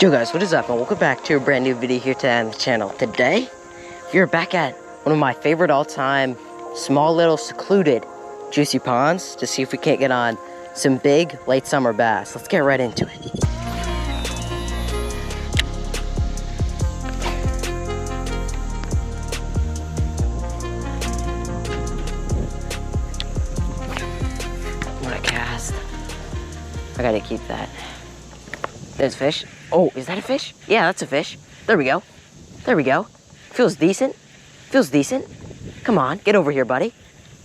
Yo guys, what is up, and welcome back to a brand new video here today on the channel. Today, we're back at one of my favorite all-time small little secluded juicy ponds to see if we can't get on some big late summer bass. Let's get right into it. I'm gonna cast. I gotta keep that. There's fish. Oh, is that a fish? Yeah, that's a fish. There we go. There we go. Feels decent. Feels decent. Come on, get over here, buddy.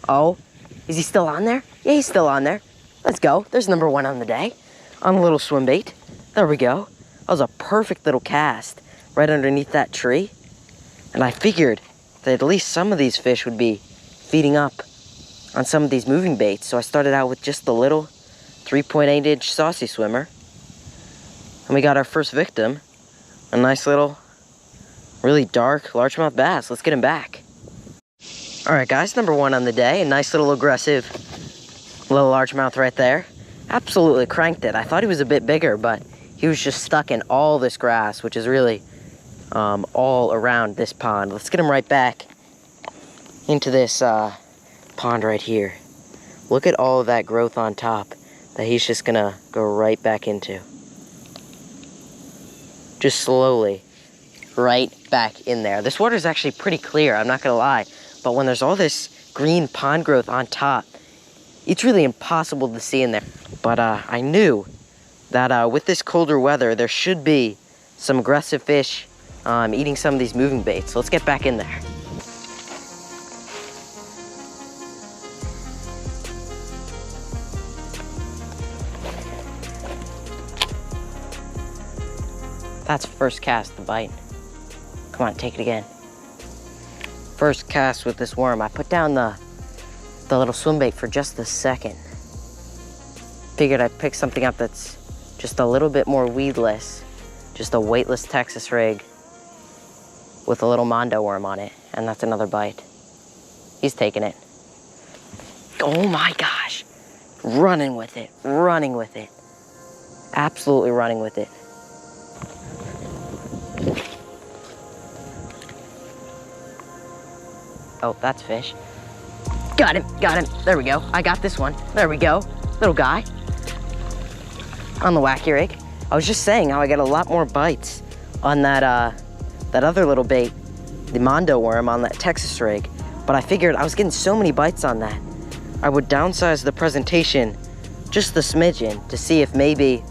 Oh, is he still on there? Yeah, he's still on there. Let's go. There's number one on the day. On a little swim bait. There we go. That was a perfect little cast right underneath that tree. And I figured that at least some of these fish would be feeding up on some of these moving baits. So I started out with just the little 3.8-inch saucy swimmer. And we got our first victim, a nice little, really dark largemouth bass. Let's get him back. All right, guys, number one on the day, a nice little aggressive little largemouth right there. Absolutely cranked it. I thought he was a bit bigger, but he was just stuck in all this grass, which is really all around this pond. Let's get him right back into this pond right here. Look at all of that growth on top that he's just gonna go right back into. Just slowly, right back in there. This water is actually pretty clear, I'm not gonna lie. But when there's all this green pond growth on top, it's really impossible to see in there. But I knew that with this colder weather, there should be some aggressive fish eating some of these moving baits. So let's get back in there. That's first cast, the bite. Come on, take it again. First cast with this worm. I put down the little swim bait for just a second. Figured I'd pick something up that's just a little bit more weedless. Just a weightless Texas rig with a little mondo worm on it. And that's another bite. He's taking it. Oh my gosh. Running with it, running with it. Absolutely running with it. Oh, that's fish. Got him, got him. There we go. I got this one. There we go. Little guy. On the wacky rig. I was just saying how I got a lot more bites on that other little bait, the mondo worm on that Texas rig. But I figured I was getting so many bites on that, I would downsize the presentation just the smidgen to see if maybe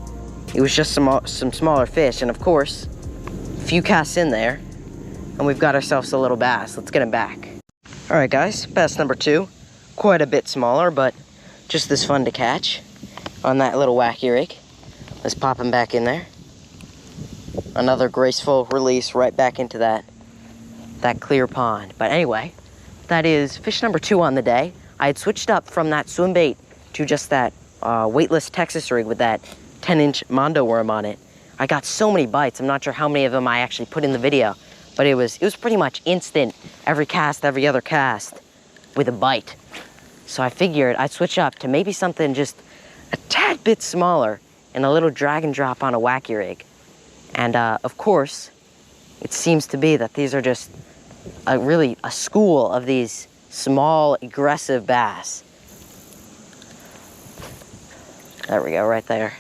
it was just some smaller fish. And of course, a few casts in there, and we've got ourselves a little bass. Let's get him back. All right, guys, bass number two. Quite a bit smaller, but just as fun to catch on that little wacky rig. Let's pop him back in there. Another graceful release right back into that clear pond. But anyway, that is fish number two on the day. I had switched up from that swim bait to just that weightless Texas rig with that 10-inch mondo worm on it. I got so many bites. I'm not sure how many of them I actually put in the video, but it was pretty much instant. Every cast, every other cast with a bite. So I figured I'd switch up to maybe something just a tad bit smaller and a little drag and drop on a wacky rig. And of course, it seems to be that these are just really a school of these small, aggressive bass. There we go, right there.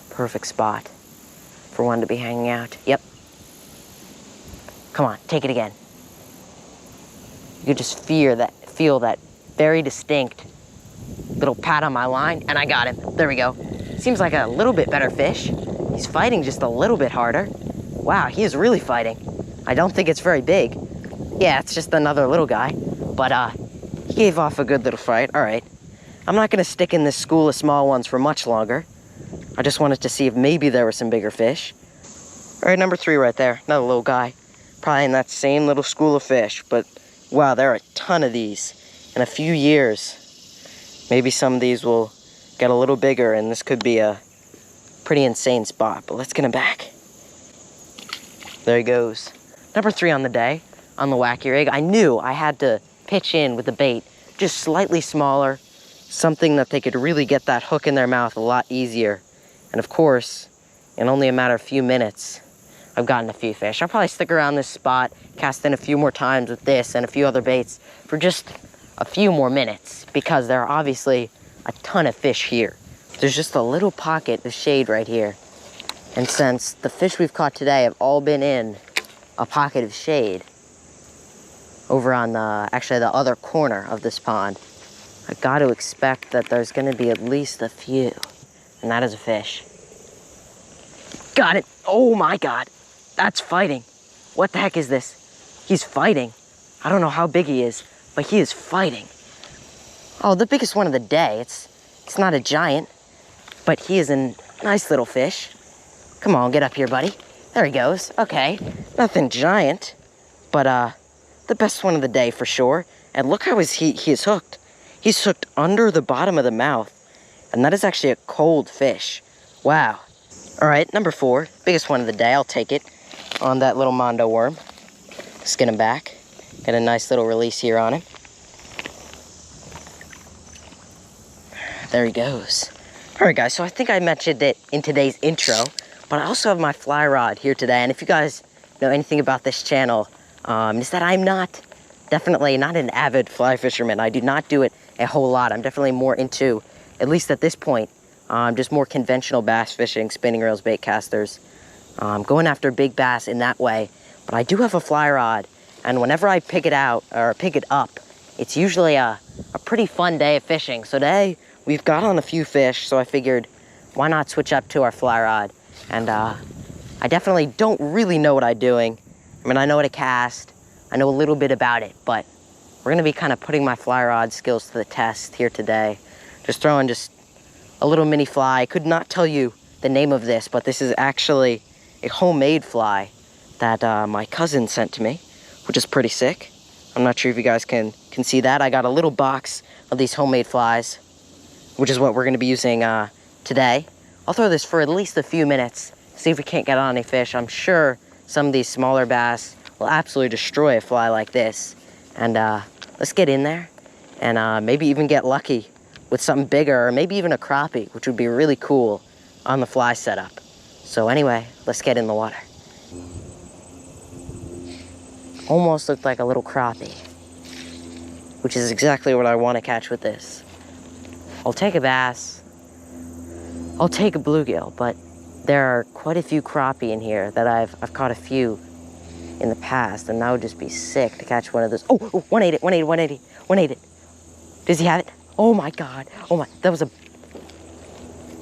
Perfect spot for one to be hanging out. Yep. Come on, take it again. You could just feel that very distinct little pat on my line, and I got him. There we go. Seems like a little bit better fish. He's fighting just a little bit harder. Wow, he is really fighting. I don't think it's very big. Yeah, it's just another little guy, but he gave off a good little fight. All right, I'm not gonna stick in this school of small ones for much longer. I just wanted to see if maybe there were some bigger fish. All right, number three right there, another little guy. Probably in that same little school of fish, but wow, there are a ton of these. In a few years, maybe some of these will get a little bigger, and this could be a pretty insane spot, but let's get him back. There he goes. Number three on the day, on the wacky rig. I knew I had to pitch in with the bait, just slightly smaller, something that they could really get that hook in their mouth a lot easier. And of course, in only a matter of a few minutes, I've gotten a few fish. I'll probably stick around this spot, cast in a few more times with this and a few other baits for just a few more minutes, because there are obviously a ton of fish here. There's just a little pocket of shade right here. And since the fish we've caught today have all been in a pocket of shade over on actually the other corner of this pond, I got to expect that there's going to be at least a few. And that is a fish. Got it. Oh my God. That's fighting. What the heck is this? He's fighting. I don't know how big he is, but he is fighting. Oh, the biggest one of the day. It's not a giant, but he is a nice little fish. Come on, get up here, buddy. There he goes. Okay, nothing giant, but the best one of the day for sure. And look how he is hooked. He's hooked under the bottom of the mouth, and that is actually a cold fish. Wow. All right, number 4, biggest one of the day. I'll take it on that little Mondo worm. Let's get him back. Get a nice little release here on him. There he goes. All right, guys, so I think I mentioned it in today's intro, but I also have my fly rod here today. And if you guys know anything about this channel, is that I'm definitely not an avid fly fisherman. I do not do it a whole lot. I'm definitely more into, at least at this point, just more conventional bass fishing, spinning reels, bait casters, going after big bass in that way. But I do have a fly rod, and whenever I pick it out or pick it up, it's usually a pretty fun day of fishing. So today we've got on a few fish, so I figured why not switch up to our fly rod. And I definitely don't really know what I'm doing. I mean, I know how to cast, I know a little bit about it, but we're gonna be kind of putting my fly rod skills to the test here today. Just throwing just a little mini fly. I could not tell you the name of this, but this is actually a homemade fly that my cousin sent to me, which is pretty sick. I'm not sure if you guys can see that. I got a little box of these homemade flies, which is what we're gonna be using today. I'll throw this for at least a few minutes, see if we can't get on any fish. I'm sure some of these smaller bass will absolutely destroy a fly like this. And let's get in there and maybe even get lucky with something bigger, or maybe even a crappie, which would be really cool on the fly setup. So anyway, let's get in the water. Almost looked like a little crappie, which is exactly what I want to catch with this. I'll take a bass, I'll take a bluegill, but there are quite a few crappie in here that I've caught a few in the past, and that would just be sick to catch one of those. Oh, one ate it. Does he have it? Oh my God, oh my, that was a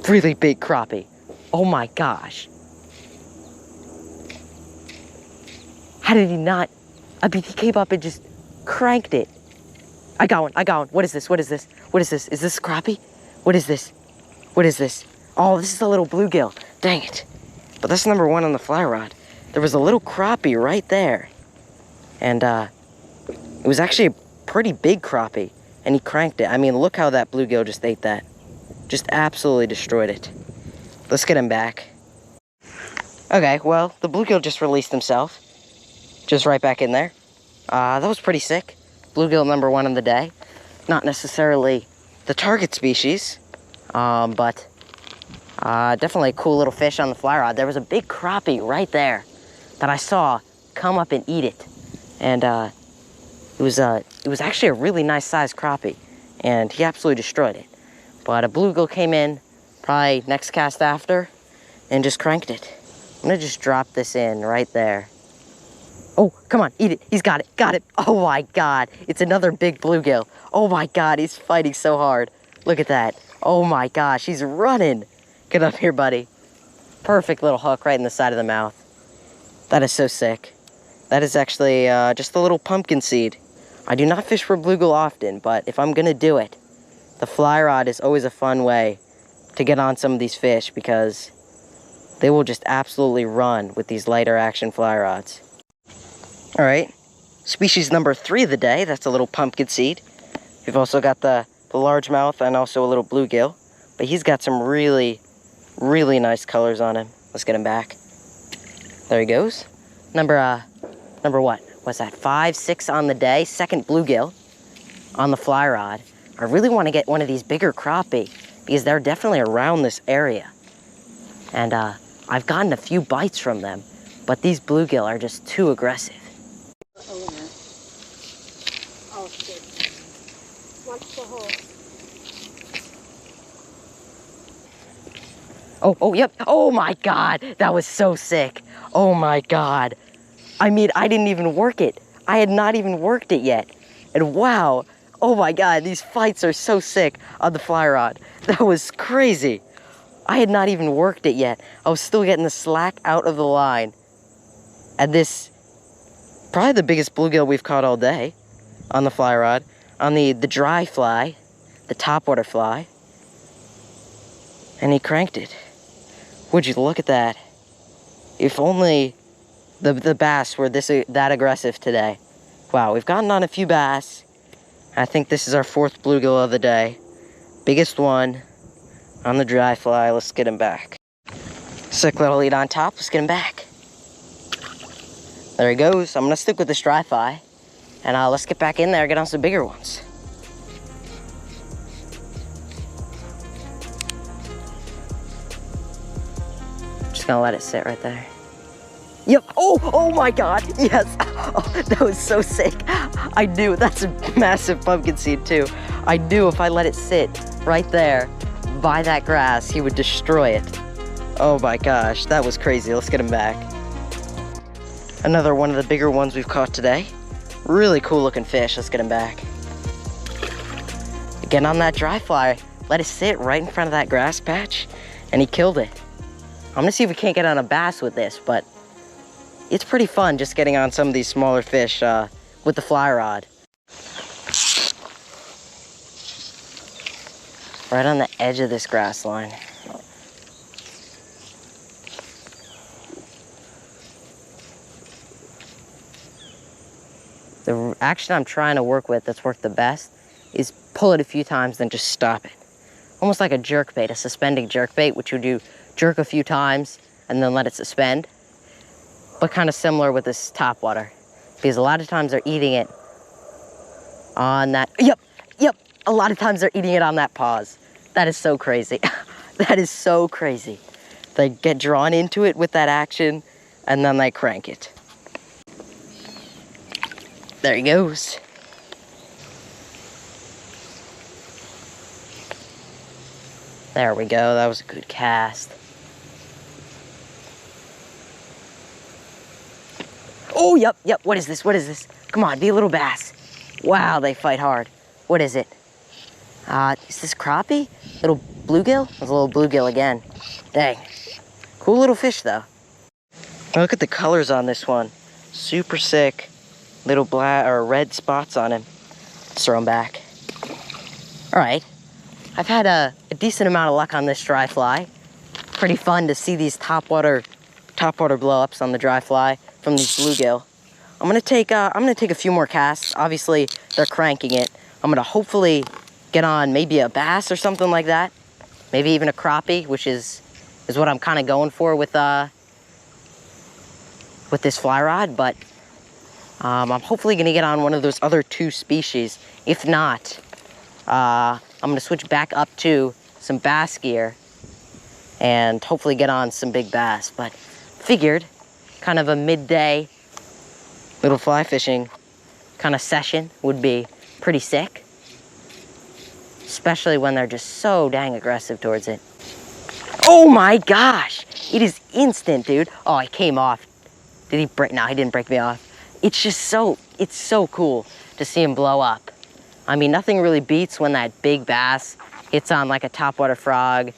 really big crappie. Oh my gosh. How did he not? I mean, he came up and just cranked it. I got one. What is this? Is this crappie? What is this? Oh, this is a little bluegill. Dang it. But that's number 1 on the fly rod. There was a little crappie right there. And it was actually a pretty big crappie. And he cranked it. I mean, look how that bluegill just ate that. Just absolutely destroyed it. Let's get him back. Okay, well, the bluegill just released himself. Just right back in there. That was pretty sick. Bluegill number 1 of the day. Not necessarily the target species, but definitely a cool little fish on the fly rod. There was a big crappie right there that I saw come up and eat it. And it was actually a really nice sized crappie, and he absolutely destroyed it. But a bluegill came in probably next cast after and just cranked it. I'm gonna just drop this in right there. Oh, come on, eat it. He's got it. Oh my God, it's another big bluegill. Oh my God, he's fighting so hard. Look at that. Oh my gosh, he's running. Get up here, buddy. Perfect little hook right in the side of the mouth. That is so sick. That is actually just a little pumpkin seed. I do not fish for bluegill often, but if I'm gonna do it, the fly rod is always a fun way to get on some of these fish, because they will just absolutely run with these lighter action fly rods. All right, species number 3 of the day, that's a little pumpkin seed. We've also got the largemouth and also a little bluegill, but he's got some really nice colors on him. Let's get him back. There he goes. Number what? What's that, 5, 6 on the day, second bluegill on the fly rod. I really want to get one of these bigger crappie because they're definitely around this area. And I've gotten a few bites from them, but these bluegill are just too aggressive. Oh, shit. Watch the hole. Oh, yep. Oh my God, that was so sick. Oh my God. I mean, I didn't even work it. I had not even worked it yet. And wow, oh my God, these fights are so sick on the fly rod. That was crazy. I had not even worked it yet. I was still getting the slack out of the line. And this, probably the biggest bluegill we've caught all day on the fly rod. On the dry fly, the topwater fly. And he cranked it. Would you look at that? If only the bass were that aggressive today. Wow, we've gotten on a few bass. I think this is our 4th bluegill of the day. Biggest one on the dry fly. Let's get him back. Sick little lead on top. Let's get him back. There he goes. I'm gonna stick with this dry fly. And let's get back in there, get on some bigger ones. Just gonna let it sit right there. Yep. Oh my God. Yes. Oh, that was so sick. I knew. That's a massive pumpkin seed too. I knew if I let it sit right there by that grass, he would destroy it. Oh my gosh, that was crazy. Let's get him back. Another one of the bigger ones we've caught today. Really cool looking fish. Let's get him back. Again on that dry fly. Let it sit right in front of that grass patch, and he killed it. I'm gonna see if we can't get on a bass with this, but it's pretty fun just getting on some of these smaller fish with the fly rod. Right on the edge of this grass line. The action I'm trying to work with that's worked the best is pull it a few times, then just stop it. Almost like a jerk bait, a suspending jerk bait, which you do jerk a few times and then let it suspend. But kind of similar with this topwater, because a lot of times they're eating it on that, yep, a lot of times they're eating it on that pause. That is so crazy. That is so crazy. They get drawn into it with that action, and then they crank it. There he goes. There we go, that was a good cast. Oh, yep, what is this, Come on, be a little bass. Wow, they fight hard. What is it? Is this crappie? Little bluegill? It's a little bluegill again. Dang. Cool little fish, though. Look at the colors on this one. Super sick. Little black or red spots on him. Let's throw him back. All right. I've had a decent amount of luck on this dry fly. Pretty fun to see these topwater blow-ups on the dry fly from these bluegill. I'm gonna take a few more casts. Obviously, they're cranking it. I'm gonna hopefully get on maybe a bass or something like that. Maybe even a crappie, which is what I'm kind of going for with this fly rod. But I'm hopefully gonna get on one of those other 2 species. If not, I'm gonna switch back up to some bass gear and hopefully get on some big bass. But figured kind of a midday little fly fishing kind of session would be pretty sick, especially when they're just so dang aggressive towards it. Oh my gosh, it is instant, dude. Oh, it came off. Did he break? No, he didn't break me off. It's just it's so cool to see him blow up. I mean, nothing really beats when that big bass hits on like a topwater frog,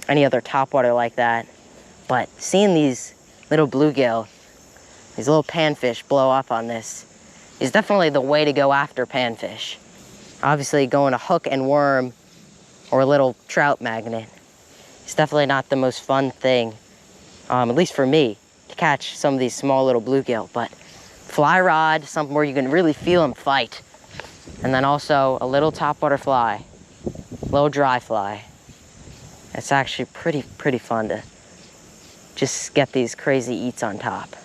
any other topwater like that. But seeing these little bluegill, these little panfish blow up on this is definitely the way to go after panfish. Obviously, going a hook and worm or a little trout magnet is definitely not the most fun thing, at least for me, to catch some of these small little bluegill. But fly rod, something where you can really feel them fight. And then also a little topwater fly, little dry fly. It's actually pretty fun to just get these crazy eats on top.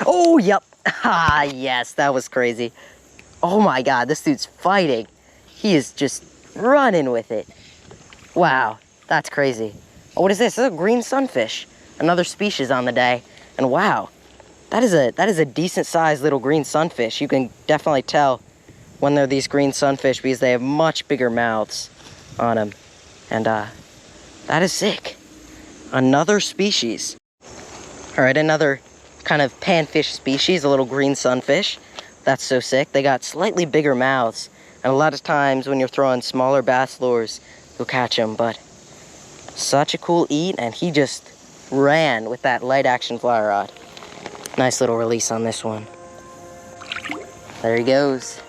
Oh, yep. Ah, yes, that was crazy. Oh my God, this dude's fighting. He is just running with it. Wow, that's crazy. Oh, what is this? This is a green sunfish. another species on the day. And wow, that is a decent sized little green sunfish. You can definitely tell when they're these green sunfish because they have much bigger mouths on them. And that is sick. Another species. All right, another kind of panfish species, a little green sunfish. That's so sick. They got slightly bigger mouths. And a lot of times when you're throwing smaller bass lures, you'll catch them. But such a cool eat, and he just ran with that light action fly rod. Nice little release on this one. There he goes.